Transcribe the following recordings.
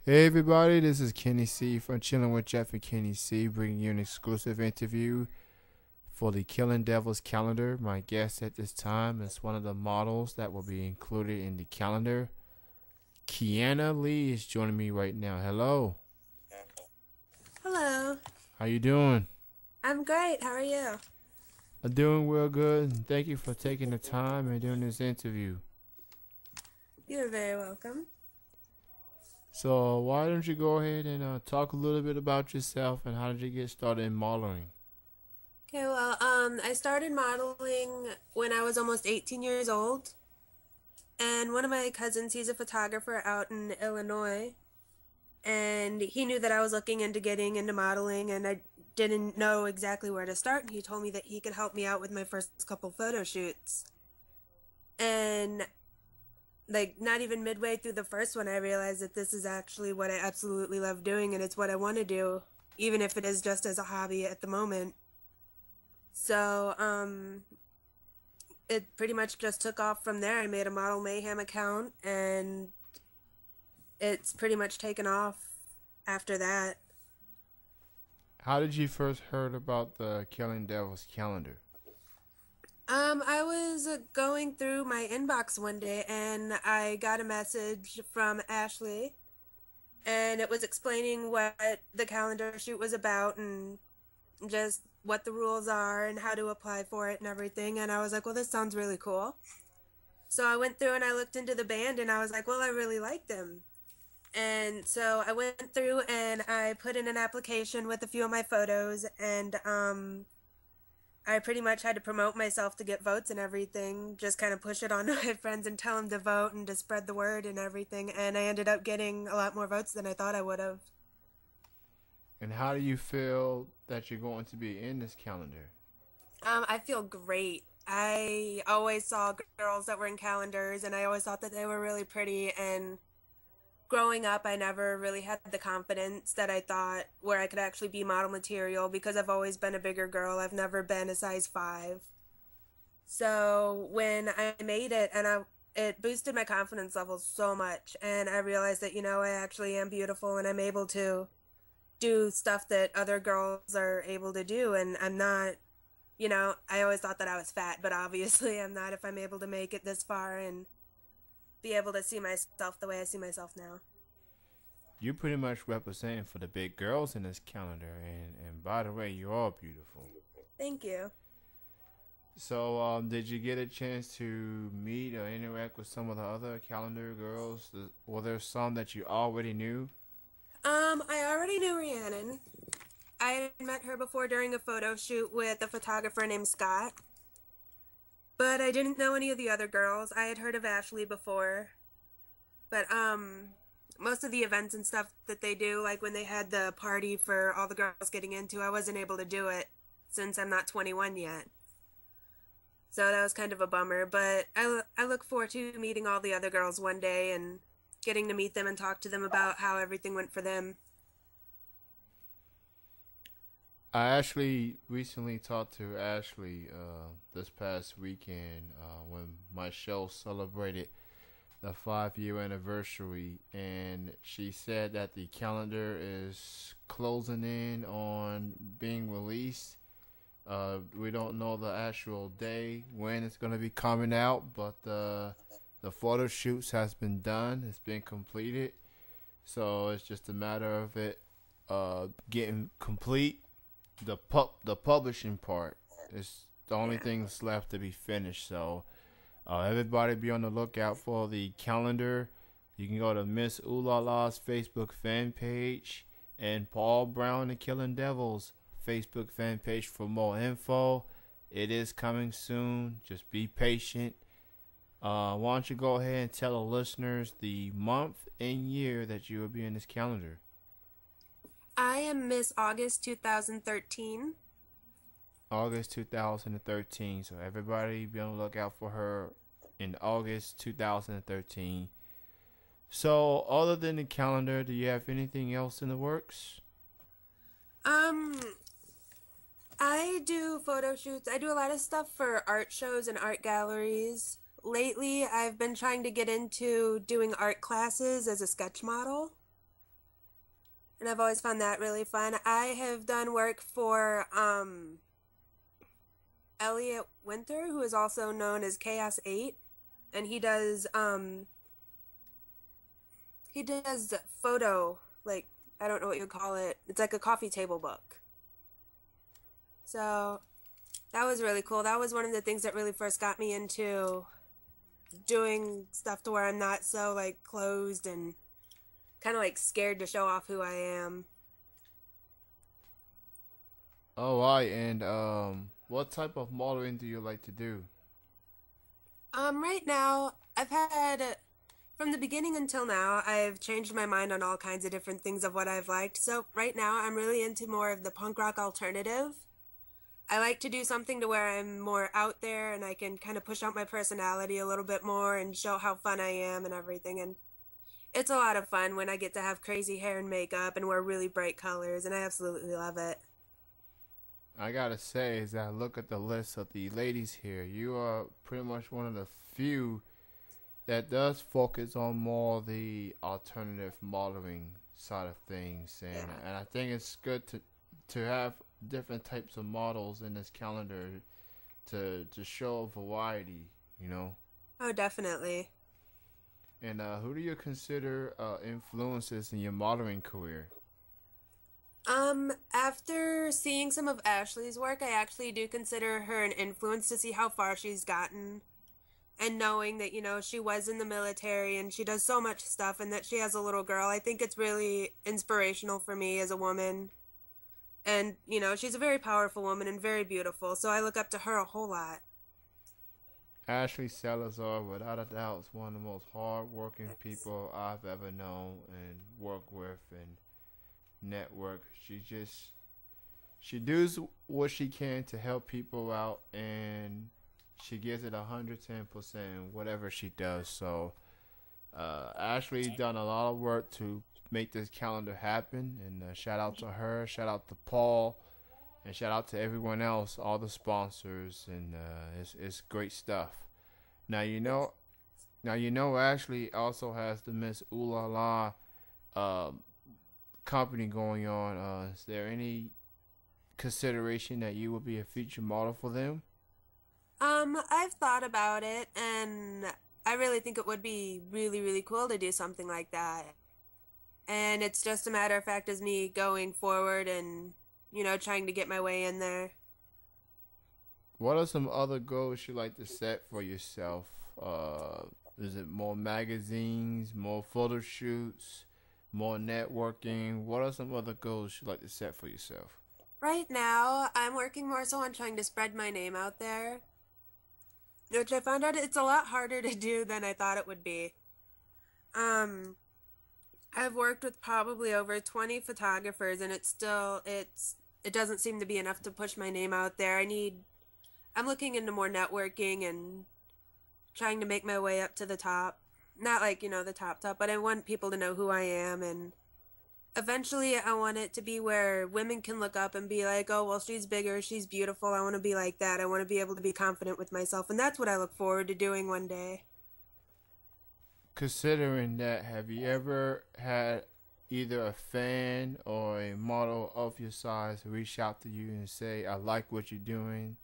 Hey everybody, this is Kenny C from Chilling with Jeff and Kenny C, bringing you an exclusive interview for the Killing Devils calendar. My guest at this time is one of the models that will be included in the calendar. Kihanna Lee is joining me right now. Hello, Hello. how you doing? I'm great. How are you? I'm doing real good. And thank you for taking the time and doing this interview. You're very welcome. So why don't you go ahead and talk a little bit about yourself and how did you get started in modeling? Okay, well, I started modeling when I was almost 18 years old, and one of my cousins, he's a photographer out in Illinois, and he knew that I was looking into getting into modeling, and I didn't know exactly where to start, and he told me that he could help me out with my first couple photo shoots. And like not even midway through the first one, I realized that this is actually what I absolutely love doing, and it's what I want to do, even if it is just as a hobby at the moment. So, it pretty much just took off from there. I made a Model Mayhem account, and it's pretty much taken off after that. How did you first heard about the Killing Devils calendar? I was going through my inbox one day, and I got a message from Ashley, and it was explaining what the calendar shoot was about and just what the rules are and how to apply for it and everything. And I was like, well, this sounds really cool. So I went through and I looked into the band, and I was like, well, I really like them. And so I went through and I put in an application with a few of my photos, and I pretty much had to promote myself to get votes and everything, just kind of push it on my friends and tell them to vote and to spread the word and everything. And I ended up getting a lot more votes than I thought I would have. And how do you feel that you're going to be in this calendar? I feel great. I always saw girls that were in calendars, and I always thought that they were really pretty. And growing up, I never really had the confidence that I thought where I could actually be model material because I've always been a bigger girl. I've never been a size 5. So when I made it, it boosted my confidence levels so much, and I realized that I actually am beautiful, and I'm able to do stuff that other girls are able to do, and I'm not. I always thought that I was fat, but obviously I'm not if I'm able to make it this far and be able to see myself the way I see myself now. You're pretty much representing for the big girls in this calendar, and by the way, you are beautiful. Thank you. So, did you get a chance to meet or interact with some of the other calendar girls? Were there some that you already knew? I already knew Rhiannon. I had met her before during a photo shoot with a photographer named Scott, but I didn't know any of the other girls. I had heard of Ashley before, but most of the events and stuff that they do, like when they had the party for all the girls getting into, I wasn't able to do it since I'm not 21 yet. So that was kind of a bummer, but I look forward to meeting all the other girls one day and getting to meet them and talk to them about how everything went for them. I actually recently talked to Ashley this past weekend when my show celebrated the 5 year anniversary, and she said that the calendar is closing in on being released. We don't know the actual day when it's going to be coming out, but the photo shoots has been done. It's been completed, so it's just a matter of it getting complete. The publishing part is the only Yeah. thing that's left to be finished. So everybody be on the lookout for the calendar. You can go to Miss Ooh La La's Facebook fan page and Paul Brown and Killing Devils Facebook fan page for more info. It is coming soon. Just be patient. Why don't you go ahead and tell the listeners the month and year that you will be in this calendar? I am Miss August 2013. August 2013. So everybody be on the lookout for her in August 2013. So other than the calendar, do you have anything else in the works? Um, I do photo shoots. I do a lot of stuff for art shows and art galleries. Lately, I've been trying to get into doing art classes as a sketch model. and I've always found that really fun. I have done work for Elliot Winter, who is also known as Chaos 8, and he does photo, like, I don't know what you call it. It's like a coffee table book. So that was really cool. That was one of the things that really first got me into doing stuff to where I'm not so like closed and kind of like scared to show off who I am. Oh, right. And what type of modeling do you like to do? Right now, I've had from the beginning until now, I've changed my mind on all kinds of different things of what I've liked. So right now, I'm really into more of the punk rock alternative. I like to do something to where I'm more out there and I can kind of push out my personality a little bit more and show how fun I am and everything. And it's a lot of fun when I get to have crazy hair and makeup and wear really bright colors, and I absolutely love it. I gotta say, as I look at the list of the ladies here, you are pretty much one of the few that does focus on more the alternative modeling side of things, and I think it's good to have different types of models in this calendar to show a variety, you know. Oh, definitely. And who do you consider influences in your modeling career? After seeing some of Ashley's work, I actually do consider her an influence to see how far she's gotten. And knowing that, she was in the military and she does so much stuff and that she has a little girl, I think it's really inspirational for me as a woman. And, she's a very powerful woman and very beautiful, so I look up to her a whole lot. Ashley Salazar, without a doubt, is one of the most hard-working people I've ever known and worked with and network. She does what she can to help people out, and she gives it 110% in whatever she does. So Ashley done a lot of work to make this calendar happen, and shout out to her, shout out to Paul, and shout out to everyone else, all the sponsors, and it's great stuff. Now Ashley also has the Miss Ooh La La company going on. Is there any consideration that you would be a feature model for them? I've thought about it, and I really think it would be really, really cool to do something like that. And it's just a matter of fact as me going forward and, trying to get my way in there. What are some other goals you like to set for yourself? Is it more magazines, more photo shoots, more networking? What are some other goals you like to set for yourself? Right now, I'm working more so on trying to spread my name out there, which I found out it's a lot harder to do than I thought it would be. Um, I've worked with probably over 20 photographers, and it doesn't seem to be enough to push my name out there. I'm looking into more networking and trying to make my way up to the top. Not like, the top, but I want people to know who I am, and eventually I want it to be where women can look up and be like, oh, well, she's bigger, she's beautiful, I want to be like that. I want to be able to be confident with myself, and that's what I look forward to doing one day. Considering that, have you ever had either a fan or a model of your size reach out to you and say, I like what you're doing,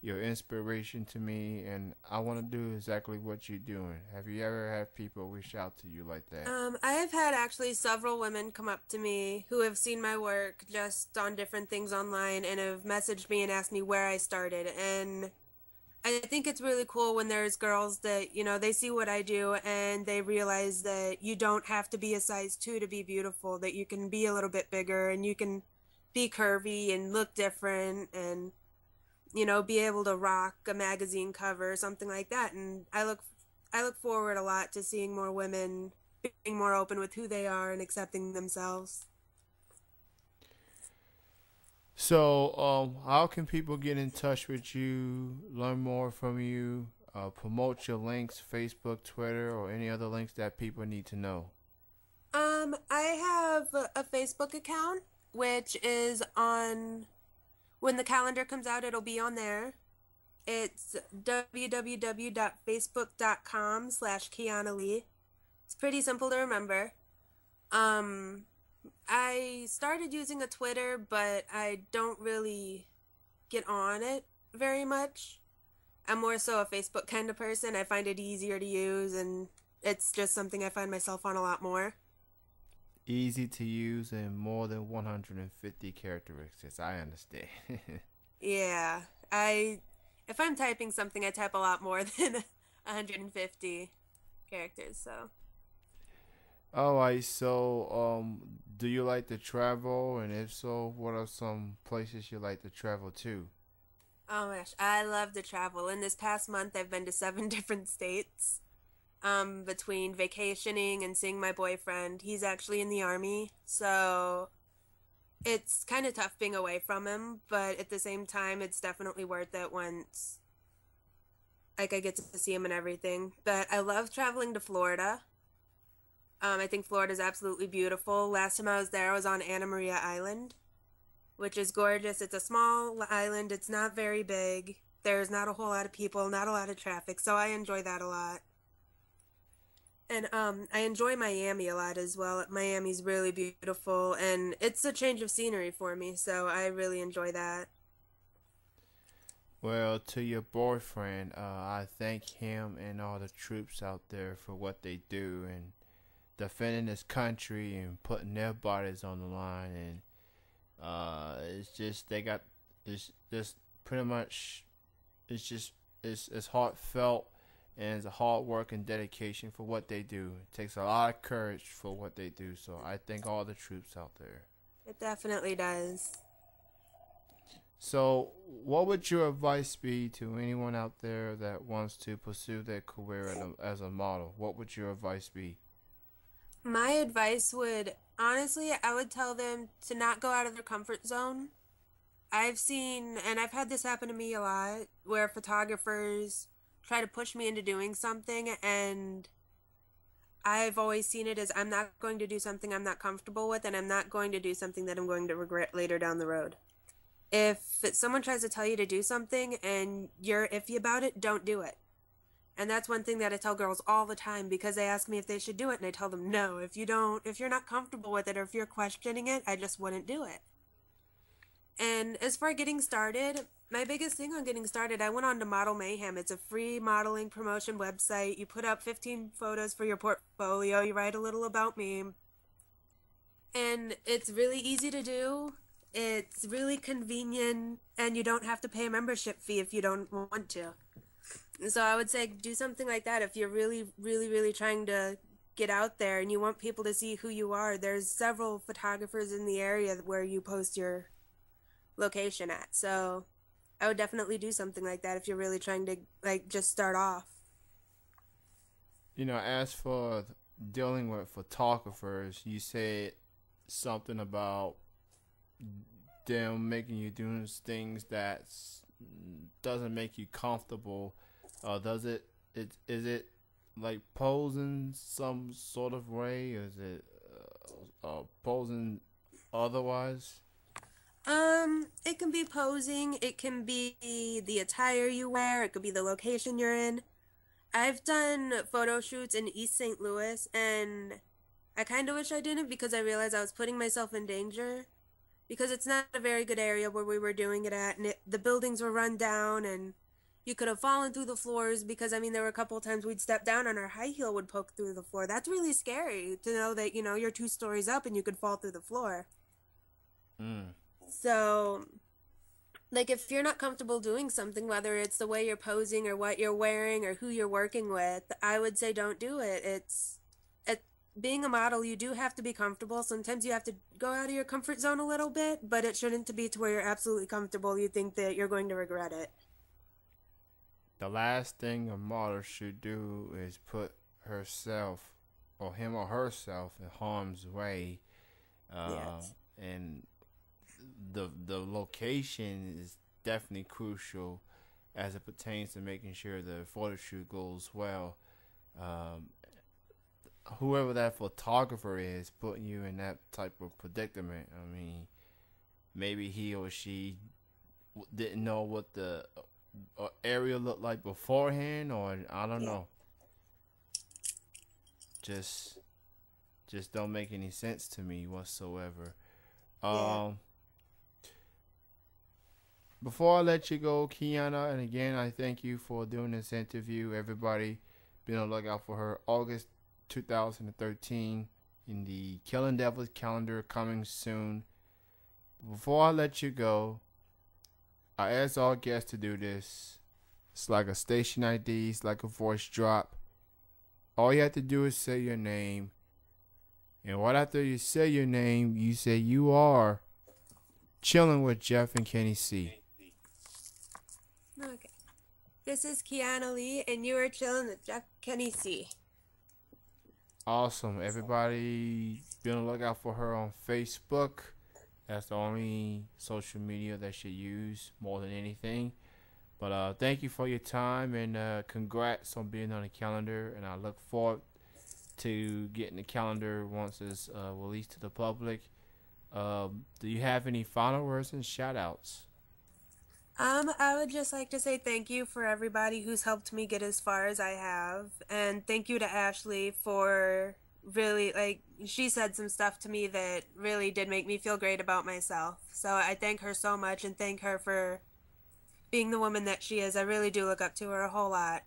you're inspiration to me, and I want to do exactly what you're doing? Have you ever had people reach out to you like that? I have had actually several women come up to me who have seen my work just on different things online and have messaged me and asked me where I started. And I think it's really cool when there's girls that, they see what I do and they realize that you don't have to be a size 2 to be beautiful, that you can be a little bit bigger and you can be curvy and look different and, be able to rock a magazine cover or something like that. And I look forward a lot to seeing more women being more open with who they are and accepting themselves. So, how can people get in touch with you, learn more from you, promote your links, Facebook, Twitter, or any other links that people need to know? I have a Facebook account, which is on, when the calendar comes out, it'll be on there. It's www.facebook.com/Kihanna Lee. It's pretty simple to remember. Um, I started using a Twitter, but I don't really get on it very much. I'm more so a Facebook kind of person. I find it easier to use, and it's just something I find myself on a lot more. Easy to use and more than 150 characteristics. I understand. Yeah, I if I'm typing something, I type a lot more than 150 characters. So, Alright, so do you like to travel? And if so, what are some places you like to travel to? oh my gosh, I love to travel. In this past month, I've been to 7 different states. Between vacationing and seeing my boyfriend. He's actually in the army, so it's kind of tough being away from him, but at the same time, it's definitely worth it once like I get to see him and everything. But I love traveling to Florida. I think Florida is absolutely beautiful. Last time I was there, I was on Anna Maria Island, which is gorgeous. It's a small island. It's not very big. There's not a whole lot of people, not a lot of traffic, so I enjoy that a lot. And I enjoy Miami a lot as well. Miami's really beautiful and it's a change of scenery for me, so I really enjoy that. Well, to your boyfriend, I thank him and all the troops out there for what they do and defending this country and putting their bodies on the line. And it's just they got it's just pretty much it's just it's heartfelt and it's a hard work and dedication for what they do. It takes a lot of courage for what they do. So I thank all the troops out there. It definitely does. So, what would your advice be to anyone out there that wants to pursue their career as a model? What would your advice be? My advice would honestly, I would tell them to not go out of their comfort zone. I've seen, and I've had this happen to me a lot, where photographers try to push me into doing something, and I've always seen it as I'm not going to do something I'm not comfortable with, and I'm not going to do something that I'm going to regret later down the road. If someone tries to tell you to do something and you're iffy about it, don't do it. And that's one thing that I tell girls all the time because they ask me if they should do it, and I tell them no. If you're not comfortable with it or if you're questioning it, I just wouldn't do it. And as for getting started, my biggest thing on getting started, I went on to Model Mayhem. It's a free modeling promotion website. You put up 15 photos for your portfolio, you write a little about me, and it's really easy to do. It's really convenient, and you don't have to pay a membership fee if you don't want to. So I would say do something like that if you're really, really, really trying to get out there and you want people to see who you are. There's several photographers in the area where you post your location at. So I would definitely do something like that if you're really trying to like just start off. As for dealing with photographers, you said something about them making you do things that doesn't make you comfortable. Does it? Is it like posing some sort of way, or is it posing otherwise? It can be posing, it can be the attire you wear, it could be the location you're in. I've done photo shoots in East St. Louis, and I kind of wish I didn't because I realized I was putting myself in danger because it's not a very good area where we were doing it at, and the buildings were run down, and you could have fallen through the floors because I mean there were a couple of times we'd step down and our high heel would poke through the floor. That's really scary to know that you're 2 stories up and you could fall through the floor. Mm. So like if you're not comfortable doing something, whether it's the way you're posing or what you're wearing or who you're working with, I would say don't do it. Being a model, you do have to be comfortable. Sometimes you have to go out of your comfort zone a little bit, but it shouldn't be to where you're absolutely comfortable. You think that you're going to regret it. The last thing a model should do is put herself or him or herself in harm's way. Yes. And the location is definitely crucial as it pertains to making sure the photo shoot goes well. Um, Whoever that photographer is putting you in that type of predicament, I mean, maybe he or she didn't know what the area looked like beforehand, or I don't Yeah. know. Just just don't make any sense to me whatsoever. Yeah. Um, Before I let you go, Kiana, and again, I thank you for doing this interview. Everybody, be on the lookout for her August 2013 in the Killing Devils calendar coming soon. Before I let you go, I ask all guests to do this. It's like a station ID, it's like a voice drop. All you have to do is say your name. And right after you say your name, you say you are chilling with Jeff and Kenny C. Okay. This is Kihanna Lee, and you are chilling with Jeff Kenny C. Awesome. Everybody be on the lookout for her on Facebook. That's the only social media that she use more than anything. But thank you for your time, and congrats on being on the calendar. And I look forward to getting the calendar once it's released to the public. Do you have any final words and shout outs? I would just like to say thank you for everybody who's helped me get as far as I have. And thank you to Ashley for really, like, she said some stuff to me that really did make me feel great about myself. So I thank her so much and thank her for being the woman that she is. I really do look up to her a whole lot.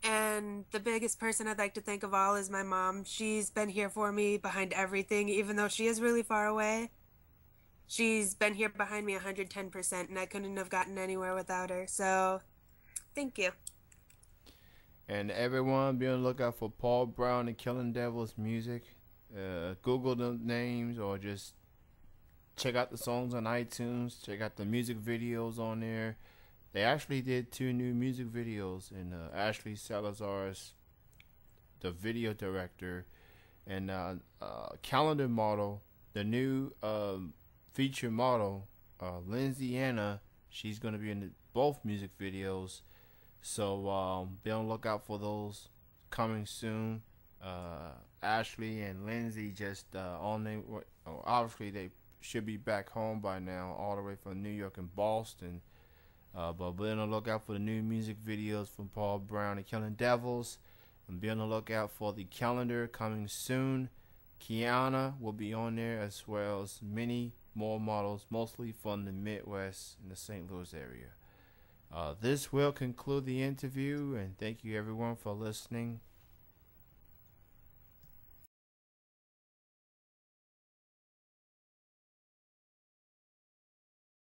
And the biggest person I'd like to thank of all is my mom. She's been here for me behind everything, even though she is really far away. She's been here behind me 110%, and I couldn't have gotten anywhere without her. So, thank you. And everyone, be on the lookout for Paul Brown and Killing Devils music. Google the names or just check out the songs on iTunes. Check out the music videos on there. They actually did 2 new music videos, and Ashley Salazar's the video director, and calendar model, the new feature model, Lindsay Anna. She's gonna be in both music videos, so be on the lookout for those coming soon. Ashley and Lindsay just on their obviously they should be back home by now, all the way from New York and Boston. But be on the lookout for the new music videos from Paul Brown and Killing Devils. And be on the lookout for the calendar coming soon. Kiana will be on there, as well as many more models, mostly from the Midwest and the St. Louis area. This will conclude the interview, and thank you everyone for listening.